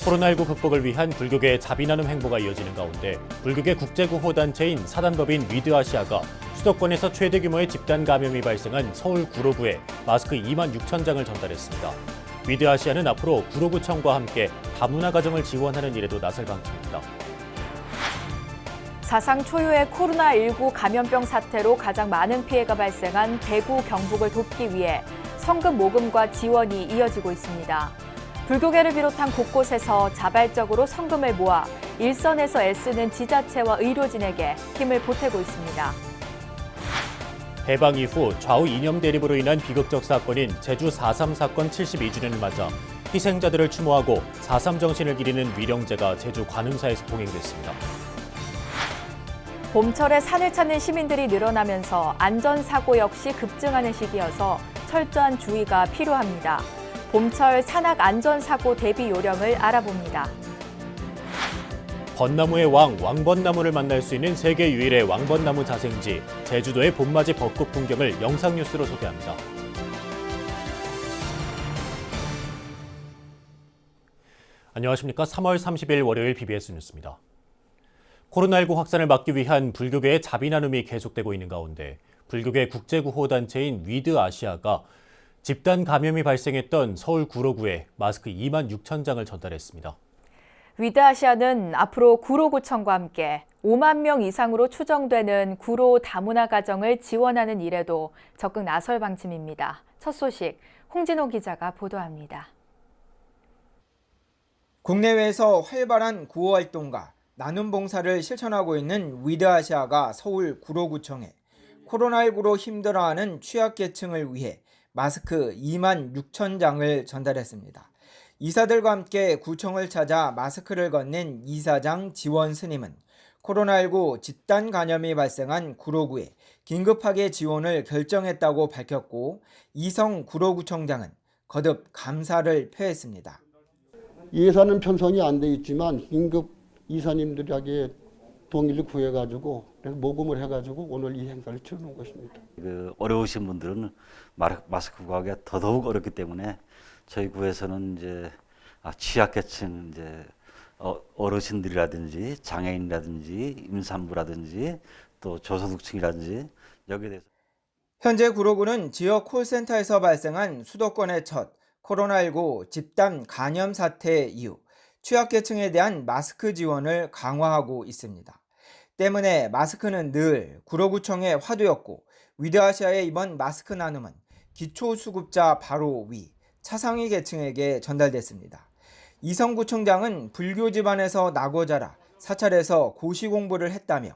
코로나19 극복을 위한 불교계의 자비 나눔 행보가 이어지는 가운데 불교계 국제구호단체인 사단법인 위드아시아가 수도권에서 최대 규모의 집단 감염이 발생한 서울 구로구에 마스크 2만 6천 장을 전달했습니다. 위드아시아는 앞으로 구로구청과 함께 다문화 가정을 지원하는 일에도 나설 방침입니다. 사상 초유의 코로나19 감염병 사태로 가장 많은 피해가 발생한 대구, 경북을 돕기 위해 성금 모금과 지원이 이어지고 있습니다. 불교계를 비롯한 곳곳에서 자발적으로 성금을 모아 일선에서 애쓰는 지자체와 의료진에게 힘을 보태고 있습니다. 해방 이후 좌우 이념 대립으로 인한 비극적 사건인 제주 4.3 사건 72주년을 맞아 희생자들을 추모하고 4.3 정신을 기리는 위령제가 제주 관음사에서 봉행됐습니다. 봄철에 산을 찾는 시민들이 늘어나면서 안전사고 역시 급증하는 시기여서 철저한 주의가 필요합니다. 봄철 산악 안전사고 대비 요령을 알아봅니다. 벚나무의 왕, 왕벚나무를 만날 수 있는 세계 유일의 왕벚나무 자생지, 제주도의 봄맞이 벚꽃 풍경을 영상 뉴스로 소개합니다. 안녕하십니까. 3월 30일 월요일 BBS 뉴스입니다. 코로나19 확산을 막기 위한 불교계의 자비 나눔이 계속되고 있는 가운데 불교계 국제구호단체인 위드아시아가 집단 감염이 발생했던 서울 구로구에 마스크 2만 6천 장을 전달했습니다. 위드아시아는 앞으로 구로구청과 함께 5만 명 이상으로 추정되는 구로 다문화 가정을 지원하는 일에도 적극 나설 방침입니다. 첫 소식 홍진호 기자가 보도합니다. 국내외에서 활발한 구호 활동과 나눔 봉사를 실천하고 있는 위드아시아가 서울 구로구청에 코로나19로 힘들어하는 취약계층을 위해 마스크 2만 6천 장을 전달했습니다. 이사들과 함께 구청을 찾아 마스크를 건넨 이사장 지원 스님은 코로나19 집단 감염이 발생한 구로구에 긴급하게 지원을 결정했다고 밝혔고 이성 구로구청장은 거듭 감사를 표했습니다. 예산은 편성이 안 돼 있지만 긴급 이사님들에게 동의를 구해가지고 모금을 해가지고 오늘 이 행사를 치르는 것입니다. 어려우신 분들은 마스크 구하기가 더더욱 어렵기 때문에 저희 구에서는 이제 취약계층 이제 어르신들이라든지 장애인이라든지 임산부라든지 또 저소득층이라든지 여기에 대해서 현재 구로구는 지역 콜센터에서 발생한 수도권의 첫 코로나19 집단 감염 사태 이후 취약계층에 대한 마스크 지원을 강화하고 있습니다. 때문에 마스크는 늘 구로구청의 화두였고 위드아시아의 이번 마스크 나눔은 기초수급자 바로 위 차상위 계층에게 전달됐습니다. 이성구청장은 불교 집안에서 나고 자라 사찰에서 고시 공부를 했다며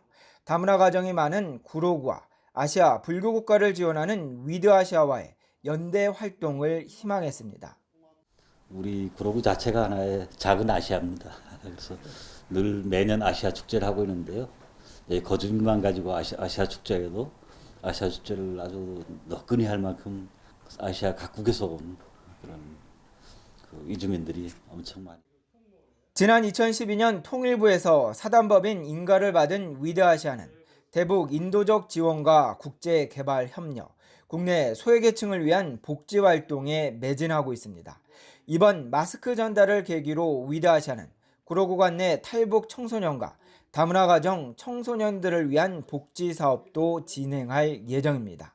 다문화 가정이 많은 구로구와 아시아 불교 국가를 지원하는 위드아시아와의 연대 활동을 희망했습니다. 우리 구로구 자체가 하나의 작은 아시아입니다. 그래서 늘 매년 아시아 축제를 하고 있는데요. 거주민만 가지고 아시아 축제에도 아시아 축제를 아주 너끈히 할 만큼 아시아 각국에서 온 그런 이주민들이 엄청 많이. 지난 2012년 통일부에서 사단법인 인가를 받은 위드아시아는 대북 인도적 지원과 국제개발협력, 국내 소외계층을 위한 복지활동에 매진하고 있습니다. 이번 마스크 전달을 계기로 위드아시아는 구로구 관내 탈북 청소년과 다문화 가정 청소년들을 위한 복지 사업도 진행할 예정입니다.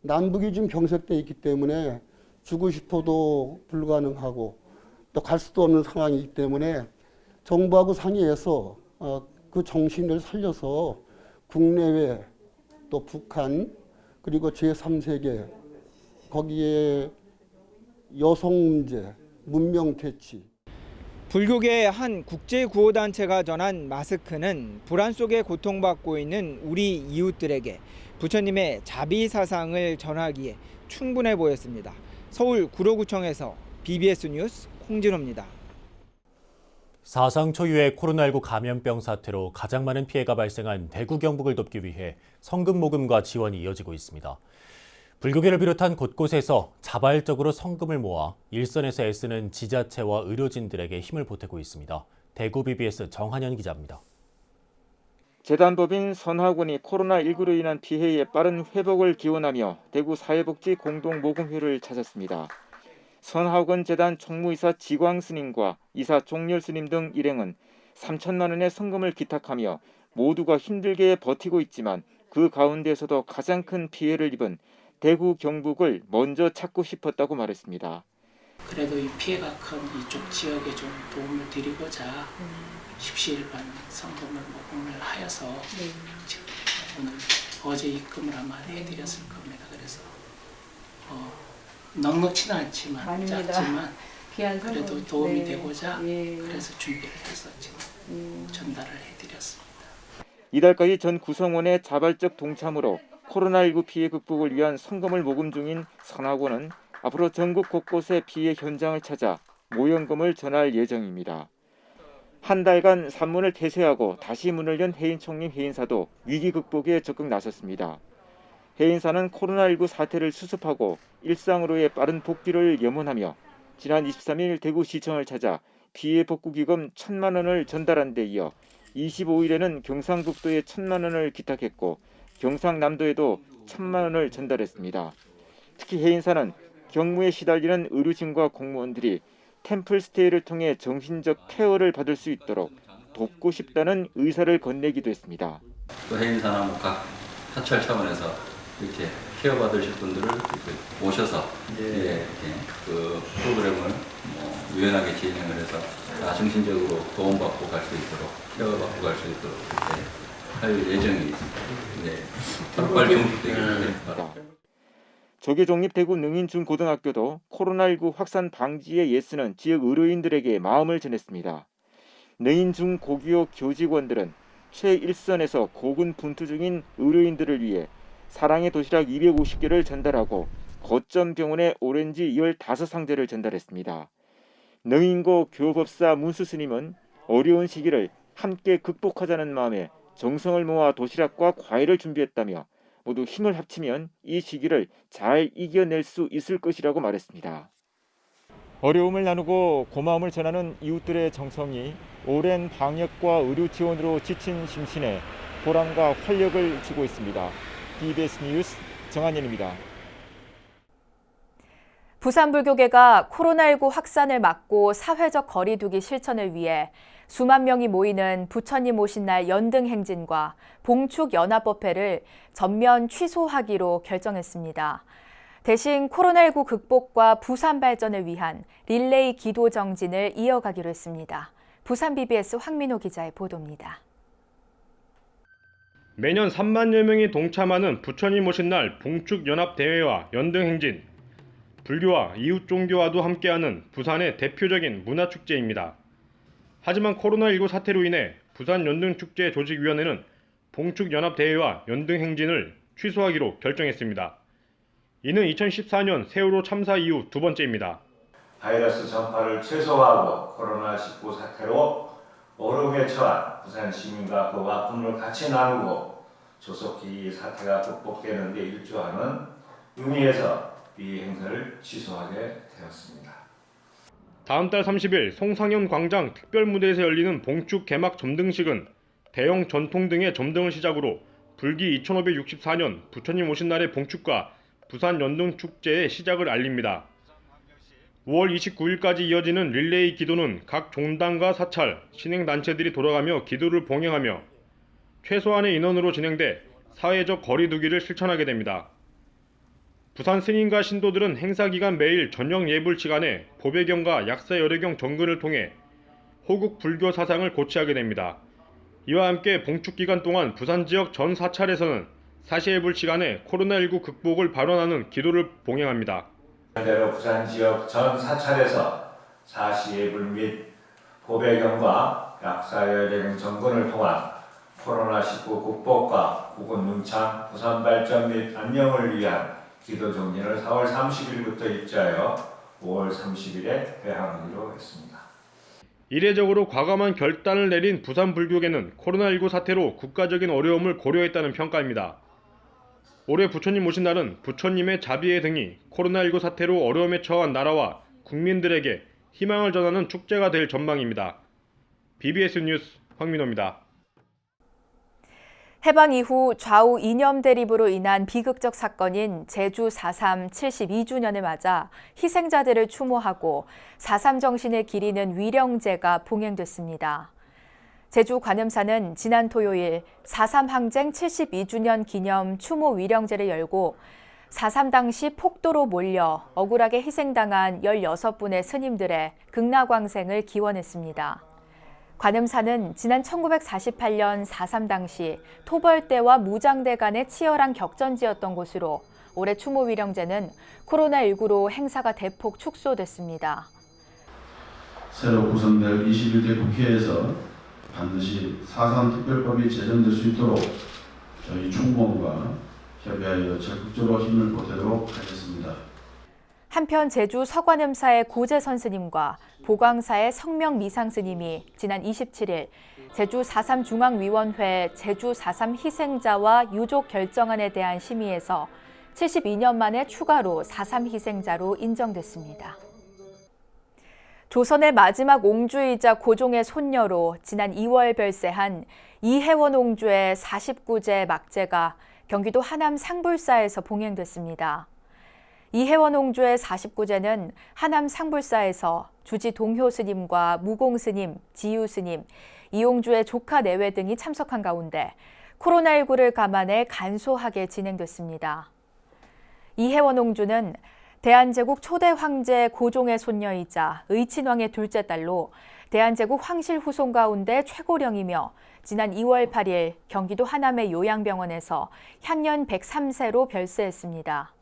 남북이 좀 경색돼 있기 때문에 주고 싶어도 불가능하고 또 갈 수도 없는 상황이기 때문에 정부하고 상의해서 그 정신을 살려서 국내외 또 북한 그리고 제3세계 거기에 여성 문제, 문명 퇴치. 불교계의 한 국제구호단체가 전한 마스크는 불안 속에 고통받고 있는 우리 이웃들에게 부처님의 자비 사상을 전하기에 충분해 보였습니다. 서울 구로구청에서 BBS 뉴스 홍진호입니다. 사상 초유의 코로나19 감염병 사태로 가장 많은 피해가 발생한 대구 경북을 돕기 위해 성금 모금과 지원이 이어지고 있습니다. 불교계를 비롯한 곳곳에서 자발적으로 성금을 모아 일선에서 애쓰는 지자체와 의료진들에게 힘을 보태고 있습니다. 대구 BBS 정한현 기자입니다. 재단법인 선화군이 코로나19로 인한 피해의 빠른 회복을 기원하며 대구 사회복지 공동모금회를 찾았습니다. 선하권 재단 총무이사 지광 스님과 이사 종렬 스님 등 일행은 3천만 원의 성금을 기탁하며 모두가 힘들게 버티고 있지만 그 가운데서도 가장 큰 피해를 입은 대구 경북을 먼저 찾고 싶었다고 말했습니다. 그래도 이 피해가 큰 이쪽 지역에 좀 도움을 드리고자 십시일반 성금을 모금을 하여서 지금 오늘 어제 입금을 아마 해드렸을 겁니다. 그래서 넉넉치는 않지만 작지만 그래도 도움이 되고자 그래서 준비를 해서 지금 전달을 해드렸습니다. 이달까지 전 구성원의 자발적 동참으로 코로나19 피해 극복을 위한 성금을 모금 중인 선하고는 앞으로 전국 곳곳의 피해 현장을 찾아 모형금을 전할 예정입니다. 한 달간 산문을 폐쇄하고 다시 문을 연 해인총림 해인사도 위기 극복에 적극 나섰습니다. 해인사는 코로나19 사태를 수습하고 일상으로의 빠른 복귀를 염원하며 지난 23일 대구시청을 찾아 피해 복구기금 1,000만 원을 전달한 데 이어 25일에는 경상북도에 1,000만 원을 기탁했고 경상남도에도 1,000만 원을 전달했습니다. 특히 해인사는 경무에 시달리는 의료진과 공무원들이 템플스테이를 통해 정신적 케어를 받을 수 있도록 돕고 싶다는 의사를 건네기도 했습니다. 또 해인사나 각 사찰 차원에서 이렇게 케어받으실 분들을 이렇게 모셔서 이렇게 그 프로그램을 유연하게 진행을 해서 다 정신적으로 도움받고 갈 수 있도록 케어받고 갈 수 있도록 이렇게 할 예정이 있습니다. 빨리 종식되기 바랍니다. 조계종립 대구 능인중고등학교도 코로나19 확산 방지에 애쓰는 지역 의료인들에게 마음을 전했습니다. 능인중고교 교직원들은 최일선에서 고군분투 중인 의료인들을 위해 사랑의 도시락 250개를 전달하고 거점 병원에 오렌지 15상자를 전달했습니다. 능인고 교법사 문수스님은 어려운 시기를 함께 극복하자는 마음에 정성을 모아 도시락과 과일을 준비했다며 모두 힘을 합치면 이 시기를 잘 이겨낼 수 있을 것이라고 말했습니다. 어려움을 나누고 고마움을 전하는 이웃들의 정성이 오랜 방역과 의료 지원으로 지친 심신에 보람과 활력을 주고 있습니다. BBS 뉴스 정한현입니다. 부산불교계가 코로나19 확산을 막고 사회적 거리 두기 실천을 위해 수만 명이 모이는 부처님 오신 날 연등 행진과 봉축 연합법회를 전면 취소하기로 결정했습니다. 대신 코로나19 극복과 부산 발전을 위한 릴레이 기도 정진을 이어가기로 했습니다. 부산 BBS 황민호 기자의 보도입니다. 매년 3만여 명이 동참하는 부처님 오신 날 봉축 연합 대회와 연등 행진, 불교와 이웃 종교와도 함께하는 부산의 대표적인 문화축제입니다. 하지만 코로나19 사태로 인해 부산 연등축제 조직위원회는 봉축연합대회와 연등행진을 취소하기로 결정했습니다. 이는 2014년 세월호 참사 이후 두 번째입니다. 바이러스 전파를 최소화하고 코로나19 사태로 어려움에 처한 부산 시민과 그 아픔을 같이 나누고 조속히 이 사태가 극복되는 데 일조하는 의미에서 이 행사를 취소하게 되었습니다. 다음 달 30일 송상현 광장 특별무대에서 열리는 봉축 개막 점등식은 대형 전통 등의 점등을 시작으로 불기 2564년 부처님 오신 날의 봉축과 부산 연등축제의 시작을 알립니다. 5월 29일까지 이어지는 릴레이 기도는 각 종당과 사찰, 신행단체들이 돌아가며 기도를 봉행하며 최소한의 인원으로 진행돼 사회적 거리 두기를 실천하게 됩니다. 부산 스님과 신도들은 행사 기간 매일 저녁 예불 시간에 보배경과 약사 열애경 정근을 통해 호국 불교 사상을 고취하게 됩니다. 이와 함께 봉축 기간 동안 부산 지역 전 사찰에서는 사시예불 시간에 코로나19 극복을 발언하는 기도를 봉행합니다. 대로 부산 지역 전 사찰에서 사시예불 및 보배경과 약사 열애경 정근을 통한 코로나19 극복과 국군 능창, 부산 발전 및 안녕을 위한 기도 정진을 4월 30일부터 입주하여 5월 30일에 회항하기로 했습니다. 이례적으로 과감한 결단을 내린 부산 불교계는 코로나19 사태로 국가적인 어려움을 고려했다는 평가입니다. 올해 부처님 오신 날은 부처님의 자비의 등이 코로나19 사태로 어려움에 처한 나라와 국민들에게 희망을 전하는 축제가 될 전망입니다. BBS 뉴스 황민호입니다. 해방 이후 좌우 이념 대립으로 인한 비극적 사건인 제주 4.3 72주년을 맞아 희생자들을 추모하고 4.3 정신을 기리는 위령제가 봉행됐습니다. 제주 관음사는 지난 토요일 4.3 항쟁 72주년 기념 추모 위령제를 열고 4.3 당시 폭도로 몰려 억울하게 희생당한 16분의 스님들의 극락왕생을 기원했습니다. 관음사는 지난 1948년 4.3 당시 토벌대와 무장대 간의 치열한 격전지였던 곳으로 올해 추모 위령제는 코로나19로 행사가 대폭 축소됐습니다. 새로 구성될 21대 국회에서 반드시 4.3 특별법이 제정될 수 있도록 저희 총무원과 협의하여 적극적으로 힘을 보태도록 하겠습니다. 한편 제주 서관음사의 고재선 스님과 보광사의 성명 미상 스님이 지난 27일 제주 4.3 중앙위원회 제주 4.3 희생자와 유족 결정안에 대한 심의에서 72년 만에 추가로 4.3 희생자로 인정됐습니다. 조선의 마지막 옹주이자 고종의 손녀로 지난 2월 별세한 이혜원 옹주의 49제 막제가 경기도 하남 상불사에서 봉행됐습니다. 이혜원 옹주의 49제는 하남 상불사에서 주지 동효 스님과 무공 스님, 지유 스님, 이옹주의 조카 내외 등이 참석한 가운데 코로나19를 감안해 간소하게 진행됐습니다. 이혜원 옹주는 대한제국 초대 황제 고종의 손녀이자 의친왕의 둘째 딸로 대한제국 황실 후손 가운데 최고령이며 지난 2월 8일 경기도 하남의 요양병원에서 향년 103세로 별세했습니다.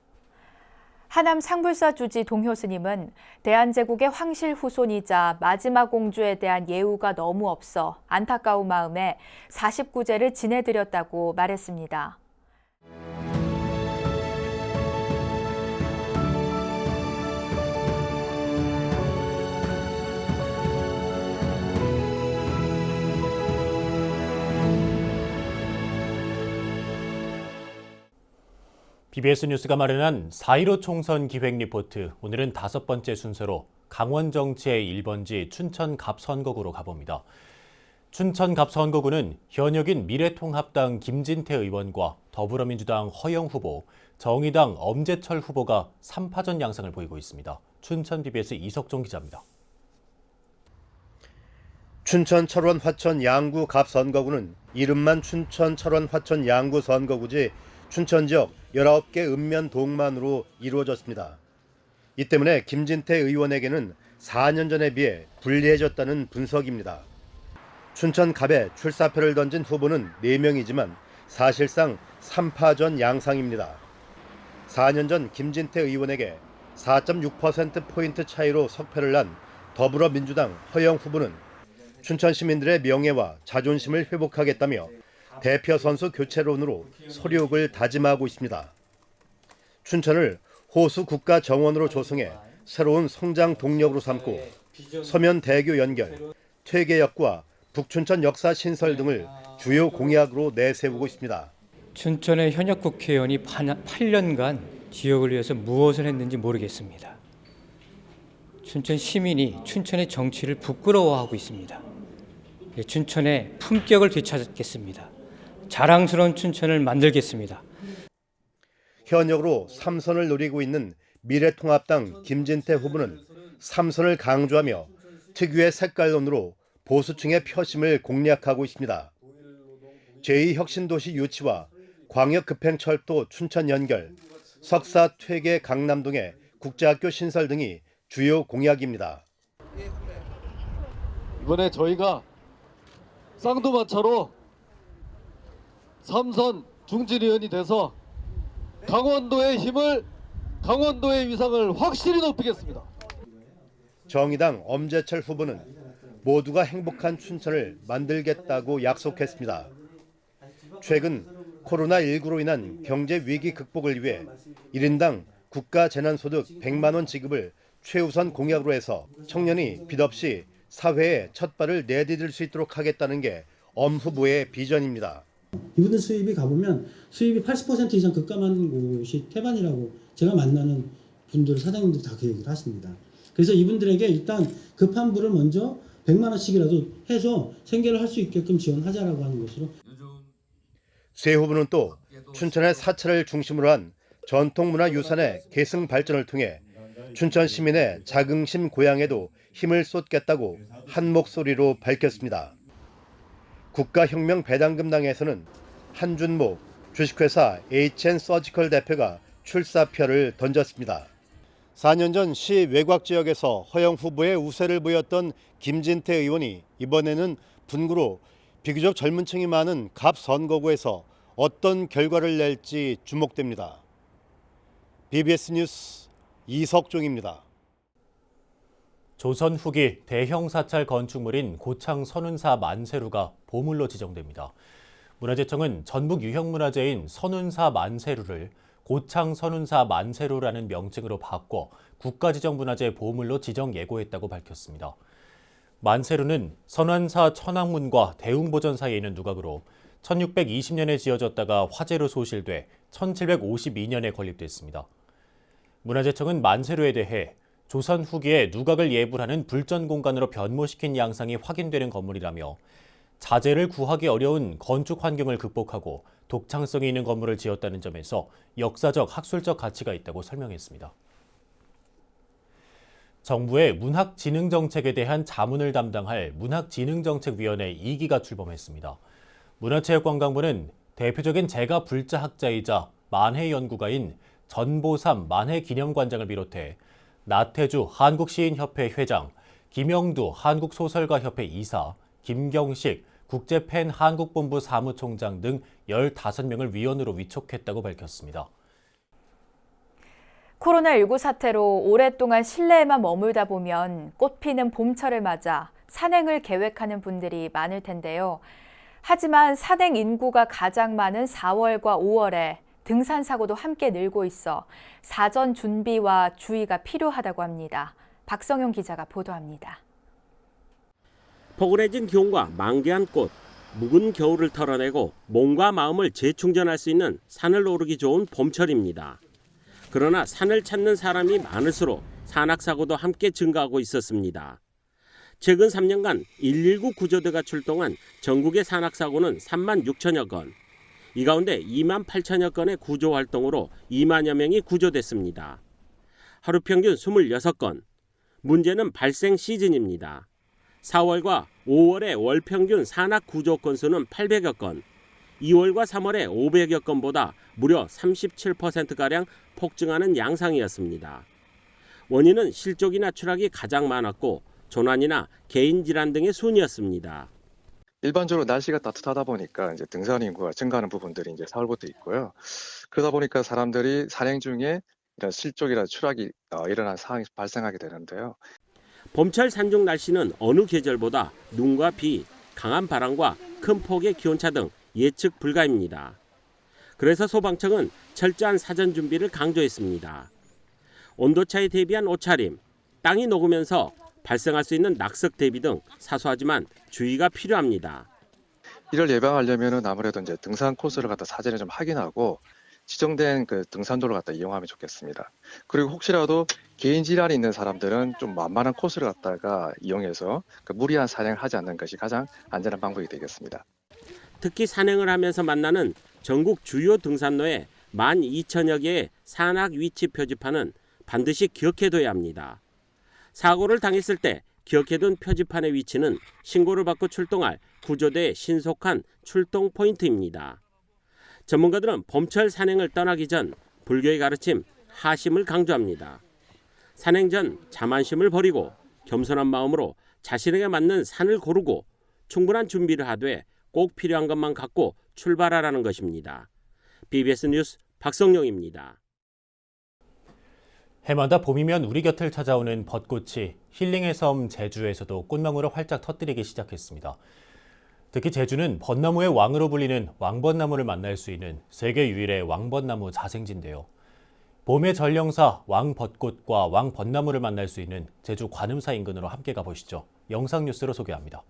하남 상불사 주지 동효 스님은 대한제국의 황실 후손이자 마지막 옹주에 대한 예우가 너무 없어 안타까운 마음에 49제를 지내드렸다고 말했습니다. BBS 뉴스가 마련한 4.15 총선 기획 리포트, 오늘은 5번째 순서로 강원 정치의 1번지 춘천 갑선거구로 가봅니다. 춘천 갑선거구는 현역인 미래통합당 김진태 의원과 더불어민주당 허영 후보, 정의당 엄재철 후보가 3파전 양상을 보이고 있습니다. 춘천 BBS 이석종 기자입니다. 춘천 철원 화천 양구 갑선거구는 이름만 춘천 철원 화천 양구 선거구지 춘천 지역 19개 읍면 동만으로 이루어졌습니다. 이 때문에 김진태 의원에게는 4년 전에 비해 불리해졌다는 분석입니다. 춘천 갑에 출사표를 던진 후보는 4명이지만 사실상 3파전 양상입니다. 4년 전 김진태 의원에게 4.6%포인트 차이로 석패를 난 더불어민주당 허영 후보는 춘천 시민들의 명예와 자존심을 회복하겠다며 대표 선수 교체론으로 소욕을 다짐하고 있습니다. 춘천을 호수 국가 정원으로 조성해 새로운 성장 동력으로 삼고 서면대교 연결, 퇴계역과 북춘천 역사 신설 등을 주요 공약으로 내세우고 있습니다. 춘천의 현역 국회의원이 8년간 지역을 위해서 무엇을 했는지 모르겠습니다. 춘천 시민이 춘천의 정치를 부끄러워하고 있습니다. 춘천의 품격을 되찾겠습니다. 자랑스러운 춘천을 만들겠습니다. 현역으로 3선을 노리고 있는 미래통합당 김진태 후보는 3선을 강조하며 특유의 색깔론으로 보수층의 표심을 공략하고 있습니다. 제2혁신도시 유치와 광역급행철도 춘천 연결, 석사 퇴계 강남동의 국제학교 신설 등이 주요 공약입니다. 이번에 저희가 쌍두마차로 3선 중진의원이 돼서 강원도의 힘을, 강원도의 위상을 확실히 높이겠습니다. 정의당 엄재철 후보는 모두가 행복한 춘천을 만들겠다고 약속했습니다. 최근 코로나19로 인한 경제 위기 극복을 위해 1인당 국가재난소득 100만 원 지급을 최우선 공약으로 해서 청년이 빚 없이 사회에 첫 발을 내디딜 수 있도록 하겠다는 게 엄 후보의 비전입니다. 이분들 수입이 가보면 수입이 80% 이상 급감한 곳이 태반이라고 제가 만나는 분들, 사장님들 다 그 얘기를 하십니다. 그래서 이분들에게 일단 급한 불을 먼저 100만 원씩이라도 해서 생계를 할 수 있게끔 지원하자라고 하는 것으로. 쇠 후보는 또 춘천의 사찰을 중심으로 한 전통문화유산의 계승 발전을 통해 춘천 시민의 자긍심 고양에도 힘을 쏟겠다고 한 목소리로 밝혔습니다. 국가혁명배당금당에서는 한준모 주식회사 HN서지컬 대표가 출사표를 던졌습니다. 4년 전 시 외곽 지역에서 허영 후보의 우세를 보였던 김진태 의원이 이번에는 분구로 비교적 젊은 층이 많은 갑 선거구에서 어떤 결과를 낼지 주목됩니다. BBS 뉴스 이석종입니다. 조선 후기 대형 사찰 건축물인 고창 선운사 만세루가 보물로 지정됩니다. 문화재청은 전북 유형문화재인 선운사 만세루를 고창 선운사 만세루라는 명칭으로 바꿔 국가지정문화재 보물로 지정 예고했다고 밝혔습니다. 만세루는 선운사 천왕문과 대웅보전 사이에 있는 누각으로 1620년에 지어졌다가 화재로 소실돼 1752년에 건립됐습니다. 문화재청은 만세루에 대해 조선 후기에 누각을 예불하는 불전 공간으로 변모시킨 양상이 확인되는 건물이라며 자재를 구하기 어려운 건축 환경을 극복하고 독창성이 있는 건물을 지었다는 점에서 역사적, 학술적 가치가 있다고 설명했습니다. 정부의 문학진흥정책에 대한 자문을 담당할 문학진흥정책위원회 2기가 출범했습니다. 문화체육관광부는 대표적인 제가 불자학자이자 만해 연구가인 전보삼 만해기념관장을 비롯해 나태주 한국시인협회 회장, 김영두 한국소설가협회 이사, 김경식 국제팬 한국본부 사무총장 등 15명을 위원으로 위촉했다고 밝혔습니다. 코로나19 사태로 오랫동안 실내에만 머물다 보면 꽃피는 봄철을 맞아 산행을 계획하는 분들이 많을 텐데요. 하지만 산행 인구가 가장 많은 4월과 5월에 등산 사고도 함께 늘고 있어 사전 준비와 주의가 필요하다고 합니다. 박성용 기자가 보도합니다. 포근해진 기온과 만개한 꽃, 묵은 겨울을 털어내고 몸과 마음을 재충전할 수 있는 산을 오르기 좋은 봄철입니다. 그러나 산을 찾는 사람이 많을수록 산악사고도 함께 증가하고 있었습니다. 최근 3년간 119 구조대가 출동한 전국의 산악사고는 3만 6천여 건, 이 가운데 2만 8천여 건의 구조 활동으로 2만여 명이 구조됐습니다. 하루 평균 26건, 문제는 발생 시즌입니다. 4월과 5월의 월 평균 산악 구조 건수는 800여 건, 2월과 3월의 500여 건보다 무려 37%가량 폭증하는 양상이었습니다. 원인은 실족이나 추락이 가장 많았고 조난이나 개인 질환 등의 순이었습니다. 일반적으로 날씨가 따뜻하다 보니까 이제 등산 인구가 증가하는 부분들이 이제 4월부터 있고요. 그러다 보니까 사람들이 산행 중에 이런 실족이나 추락이 일어난 상황이 발생하게 되는데요. 봄철 산중 날씨는 어느 계절보다 눈과 비, 강한 바람과 큰 폭의 기온차 등 예측 불가입니다. 그래서 소방청은 철저한 사전 준비를 강조했습니다. 온도차에 대비한 옷차림, 땅이 녹으면서 발생할 수 있는 낙석 대비 등 사소하지만 주의가 필요합니다. 이를 예방하려면 아무래도 이제 등산 코스를 갖다 사전에 좀 확인하고 지정된 그 등산로를 갖다 이용하면 좋겠습니다. 그리고 혹시라도 개인 질환이 있는 사람들은 좀 만만한 코스를 갖다가 이용해서 무리한 산행을 하지 않는 것이 가장 안전한 방법이 되겠습니다. 특히 산행을 하면서 만나는 전국 주요 등산로에 12,000여 개의 산악 위치 표지판은 반드시 기억해둬야 합니다. 사고를 당했을 때 기억해둔 표지판의 위치는 신고를 받고 출동할 구조대의 신속한 출동 포인트입니다. 전문가들은 봄철 산행을 떠나기 전 불교의 가르침 하심을 강조합니다. 산행 전 자만심을 버리고 겸손한 마음으로 자신에게 맞는 산을 고르고 충분한 준비를 하되 꼭 필요한 것만 갖고 출발하라는 것입니다. BBS 뉴스 박성용입니다. 해마다 봄이면 우리 곁을 찾아오는 벚꽃이 힐링의 섬 제주에서도 꽃망울을 활짝 터뜨리기 시작했습니다. 특히 제주는 벚나무의 왕으로 불리는 왕벚나무를 만날 수 있는 세계 유일의 왕벚나무 자생지인데요. 봄의 전령사 왕벚꽃과 왕벚나무를 만날 수 있는 제주 관음사 인근으로 함께 가보시죠. 영상 뉴스로 소개합니다.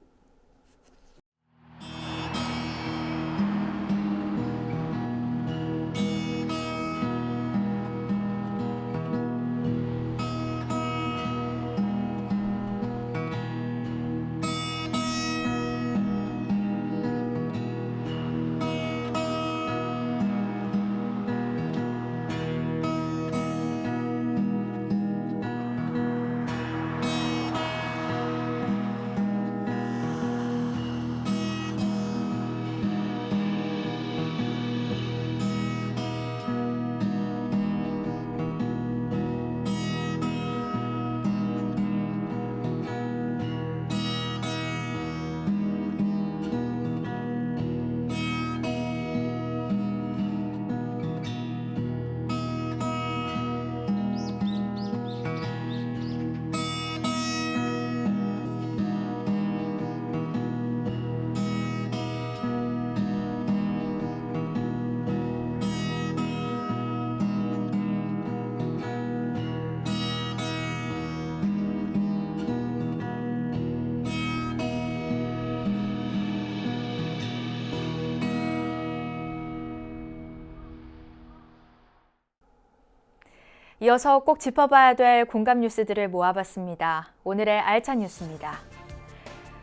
이어서 꼭 짚어봐야 될 공감 뉴스들을 모아봤습니다. 오늘의 알찬 뉴스입니다.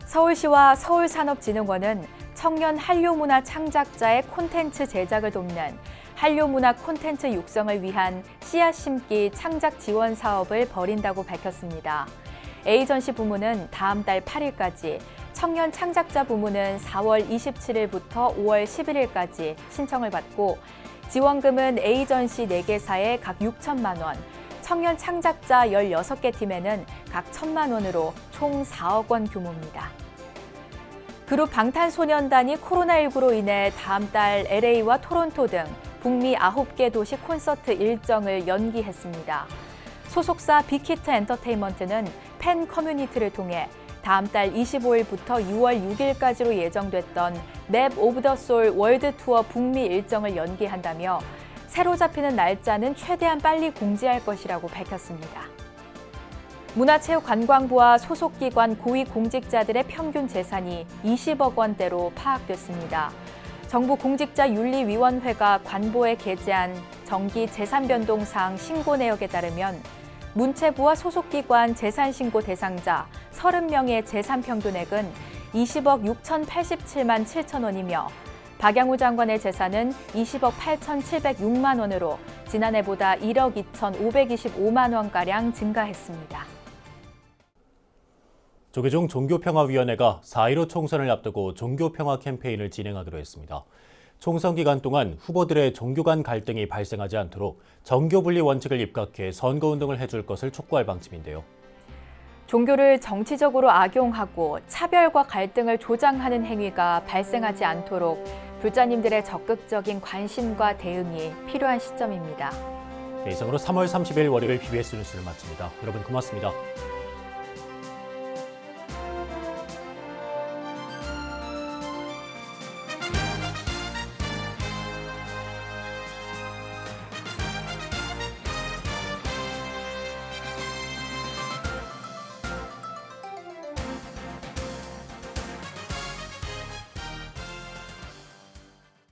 서울시와 서울산업진흥원은 청년 한류문화 창작자의 콘텐츠 제작을 돕는 한류문화 콘텐츠 육성을 위한 씨앗 심기 창작 지원 사업을 벌인다고 밝혔습니다. 에이전시 부문은 다음 달 8일까지, 청년 창작자 부문은 4월 27일부터 5월 11일까지 신청을 받고 지원금은 에이전시 4개사에 각 6천만 원, 청년 창작자 16개 팀에는 각 1,000만 원으로 총 4억 원 규모입니다. 그룹 방탄소년단이 코로나19로 인해 다음 달 LA와 토론토 등 북미 9개 도시 콘서트 일정을 연기했습니다. 소속사 빅히트 엔터테인먼트는 팬 커뮤니티를 통해 다음 달 25일부터 6월 6일까지로 예정됐던 맵 오브 더 솔 월드 투어 북미 일정을 연기한다며 새로 잡히는 날짜는 최대한 빨리 공지할 것이라고 밝혔습니다. 문화체육관광부와 소속기관 고위공직자들의 평균 재산이 20억 원대로 파악됐습니다. 정부 공직자윤리위원회가 관보에 게재한 정기 재산변동사항 신고 내역에 따르면 문체부와 소속기관 재산신고 대상자 30명의 재산평균액은 20억 6,087만 7천 원이며 박양우 장관의 재산은 20억 8,706만 원으로 지난해보다 1억 2,525만 원가량 증가했습니다. 조계종 종교평화위원회가 4.15 총선을 앞두고 종교평화 캠페인을 진행하기로 했습니다. 총선 기간 동안 후보들의 종교 간 갈등이 발생하지 않도록 정교분리 원칙을 입각해 선거운동을 해줄 것을 촉구할 방침인데요. 종교를 정치적으로 악용하고 차별과 갈등을 조장하는 행위가 발생하지 않도록 불자님들의 적극적인 관심과 대응이 필요한 시점입니다. 네, 이상으로 3월 30일 월요일 BBS 뉴스를 마칩니다. 여러분 고맙습니다.